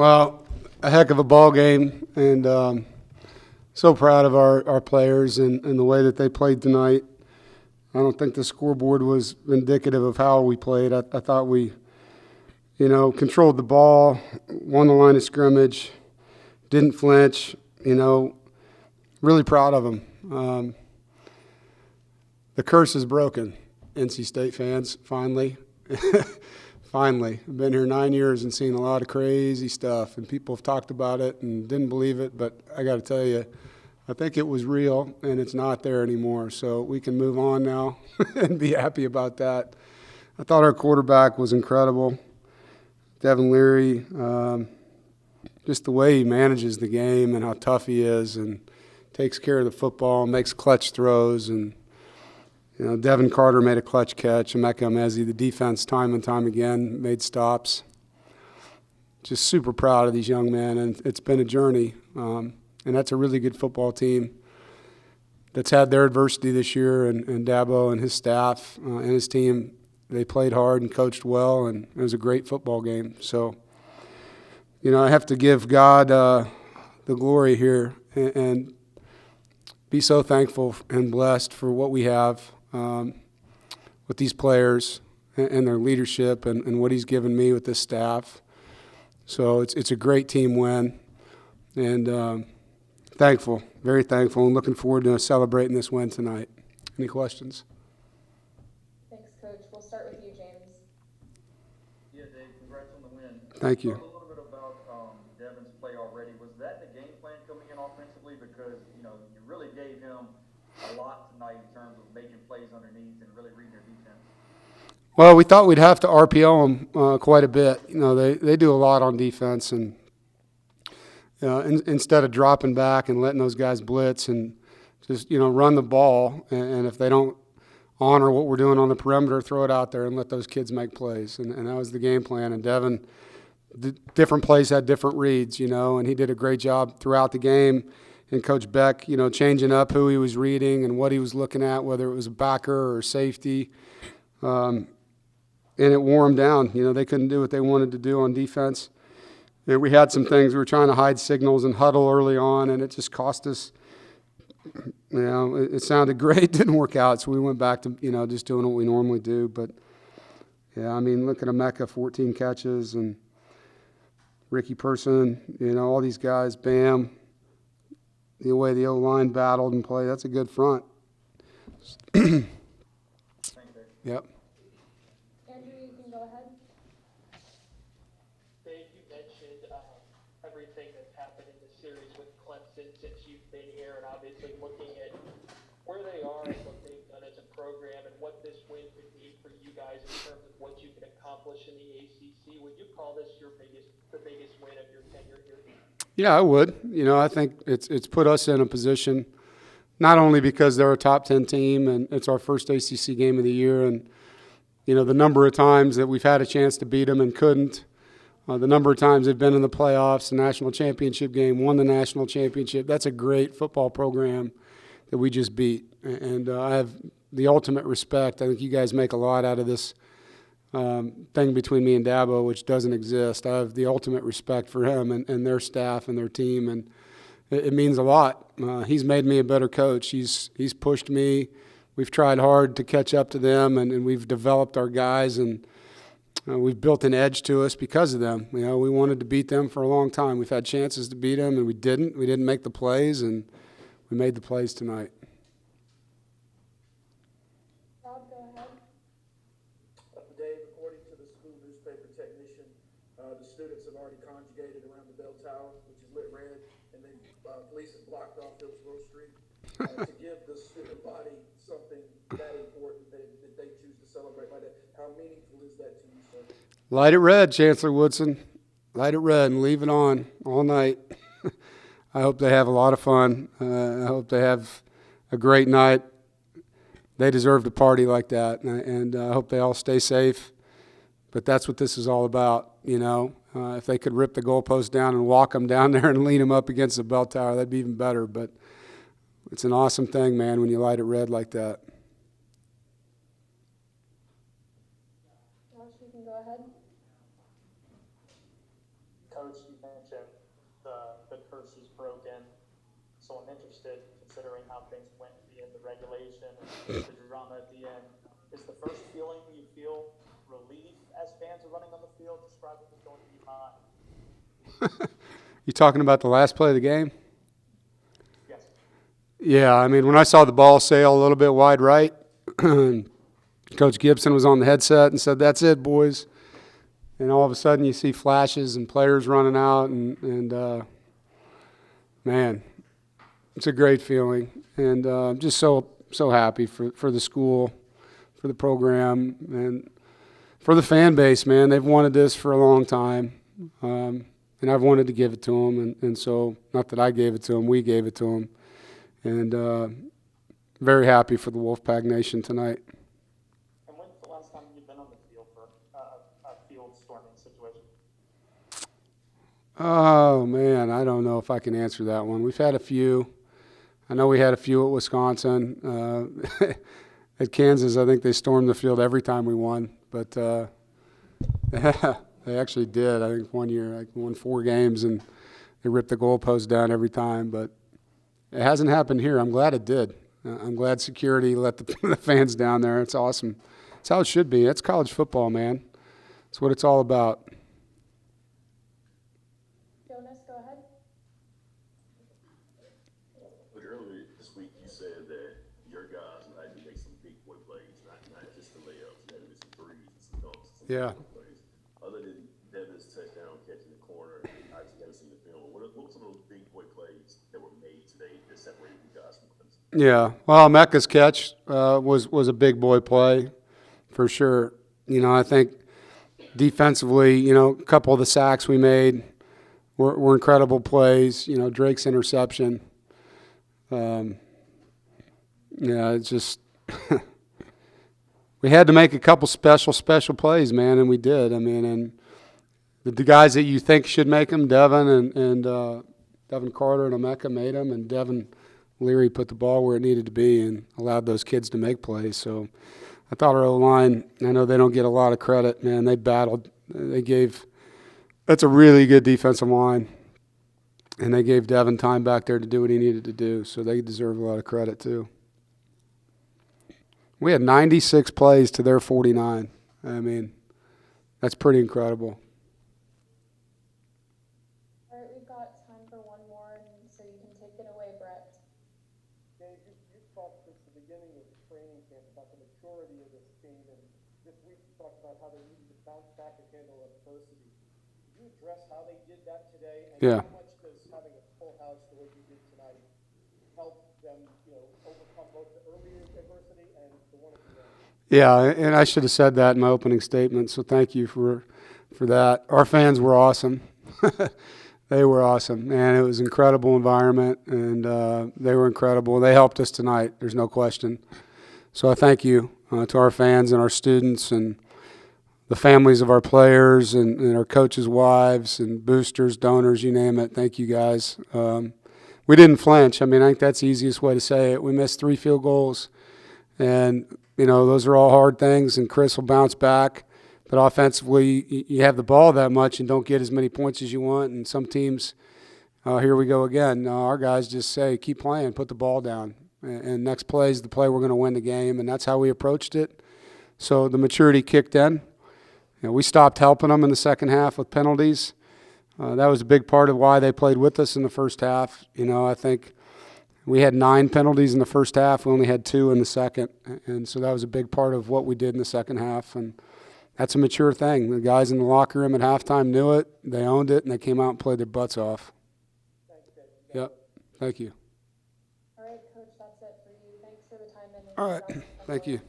Well, a heck of a ball game, and so proud of our players and the way that they played tonight. I don't think the scoreboard was indicative of how we played. I thought we, controlled the ball, won the line of scrimmage, didn't flinch. Really proud of them. The curse is broken, NC State fans, finally. Finally. I've been here 9 years and seen a lot of crazy stuff, and people have talked about it and didn't believe it, but I got to tell you, I think it was real, and it's not there anymore. So we can move on now and be happy about that. I thought our quarterback was incredible. Devin Leary, just the way he manages the game and how tough he is and takes care of the football, makes clutch throws. And, Devin Carter made a clutch catch. Emeka Emezi, the defense, time and time again, made stops. Just super proud of these young men, and it's been a journey. And that's a really good football team that's had their adversity this year, and Dabo and his staff and his team, they played hard and coached well, and it was a great football game. So, I have to give God the glory here and be so thankful and blessed for what we have with these players and their leadership and what he's given me with this staff. So it's a great team win, and thankful, very thankful, and looking forward to celebrating this win tonight. Any questions? Thanks, Coach. We'll start with you, James. Yeah, Dave, congrats on the win. Thank you. Talk a little bit about Devin's play already. Was that the game plan coming in offensively? Because, you really gave him a lot tonight in terms of making plays underneath and really reading their defense. Well, we thought we'd have to RPO them quite a bit. They do a lot on defense, and instead of dropping back and letting those guys blitz and just, run the ball, and if they don't honor what we're doing on the perimeter, throw it out there and let those kids make plays. And that was the game plan. And Devin, different plays had different reads, and he did a great job throughout the game. And Coach Beck, changing up who he was reading and what he was looking at, whether it was a backer or safety. And it wore them down. They couldn't do what they wanted to do on defense. And we had some things. We were trying to hide signals and huddle early on, and it just cost us. It sounded great. Didn't work out, so we went back to, just doing what we normally do. But, look at Emeka, 14 catches, and Ricky Person, all these guys, Bam, the way the O-line battled and played. That's a good front. Yep. Andrew, you can go ahead. Dave, you mentioned everything that's happened in the series with Clemson since you've been here, and obviously looking at where they are and what they've done as a program and what this win could mean for you guys in terms of what you can accomplish in the ACC. Would you call this the biggest win of your tenure here? Yeah, I would. I think it's put us in a position, not only because they're a top 10 team and it's our first ACC game of the year, and the number of times that we've had a chance to beat them and couldn't, the number of times they've been in the playoffs, the national championship game, won the national championship. That's a great football program that we just beat, and I have the ultimate respect. I think you guys make a lot out of this thing between me and Dabo, which doesn't exist. I have the ultimate respect for him and their staff and their team, and it means a lot. He's made me a better coach. He's pushed me. We've tried hard to catch up to them, and we've developed our guys, and we've built an edge to us because of them. We wanted to beat them for a long time. We've had chances to beat them, and we didn't. We didn't make the plays, and we made the plays tonight. Dave, according to the school newspaper technician, the students have already conjugated around the bell tower, which is lit red, and then police have blocked off Hillsborough Street to give the student body something that important that they choose to celebrate like that. How meaningful is that to you, sir? Light it red, Chancellor Woodson. Light it red and leave it on all night. I hope they have a lot of fun. I hope they have a great night. They deserve to party like that, and I hope they all stay safe. But that's what this is all about, If they could rip the goalpost down and walk them down there and lean them up against the bell tower, that'd be even better. But it's an awesome thing, man, when you light it red like that. Josh, you can go ahead. Coach, you mentioned Clemson, considering how things went in the regulation and the drama at the end. Is the first feeling you feel relief as fans are running on the field? Describe what was going through your mind. You talking about the last play of the game? Yes. Yeah, I mean, when I saw the ball sail a little bit wide right, Coach Gibson was on the headset and said, "That's it, boys." And all of a sudden you see flashes and players running out, and man, it's a great feeling. And I'm just so happy for the school, for the program, and for the fan base, man. They've wanted this for a long time. And I've wanted to give it to them, and so, not that I gave it to them, we gave it to them. And very happy for the Wolfpack Nation tonight. And when's the last time you've been on the field for a field storming situation? Oh, man, I don't know if I can answer that one. We've had a few. I know we had a few at Wisconsin. At Kansas, I think they stormed the field every time we won. But they actually did. I think one year I won 4 games, and they ripped the goalpost down every time. But it hasn't happened here. I'm glad it did. I'm glad security let the fans down there. It's awesome. It's how it should be. It's college football, man. It's what it's all about. Jonas, go ahead. Earlier this week, you said that your guys like to make some big boy plays, not just the layups, that is some threes and some dunks, some Yeah. big plays. Other than Devin's touchdown catch in the corner, I just haven't seen the film. What were some of those big boy plays that were made today that separated you guys from Clemson? Yeah, well, Mecca's catch was a big boy play for sure. You know, I think defensively, you know, a couple of the sacks we made were incredible plays. You know, Drake's interception. Yeah, it's just we had to make a couple special plays, man, and we did. I mean, and the guys that you think should make them, Devin and Devin Carter and Emeka made them, and Devin Leary put the ball where it needed to be and allowed those kids to make plays. So I thought our O-line, I know they don't get a lot of credit, man. They battled. That's a really good defensive line. And they gave Devin time back there to do what he needed to do. So they deserve a lot of credit too. We had 96 plays to their 49. I mean, that's pretty incredible. All right, we've got time for one more, and so you can take it away, Brett. Dave, you've talked since the beginning of the training camp about the maturity of this team, and this week you talked about how they needed to bounce back and handle adversity. Could you address how they did that today, and Yeah. how much does having a full house the way you did tonight help them, overcome both the earlier adversity and the one at the end? Yeah, and I should have said that in my opening statement, so thank you for that. Our fans were awesome. They were awesome, and it was an incredible environment, and they were incredible. They helped us tonight, there's no question. So I thank you to our fans and our students and the families of our players and our coaches' wives and boosters, donors, you name it. Thank you, guys. We didn't flinch. I mean, I think that's the easiest way to say it. We missed 3 field goals, and, those are all hard things, and Chris will bounce back. But offensively, you have the ball that much and don't get as many points as you want. And some teams, here we go again. Our guys just say, keep playing, put the ball down. And next play is the play we're going to win the game. And that's how we approached it. So the maturity kicked in. We stopped helping them in the second half with penalties. That was a big part of why they played with us in the first half. I think we had 9 penalties in the first half. We only had 2 in the second. And so that was a big part of what we did in the second half. And that's a mature thing. The guys in the locker room at halftime knew it. They owned it, and they came out and played their butts off. Thanks, Dave. Yep. Thank you. All right, Coach, that's it for you. Thanks for the time. All right. Thank you.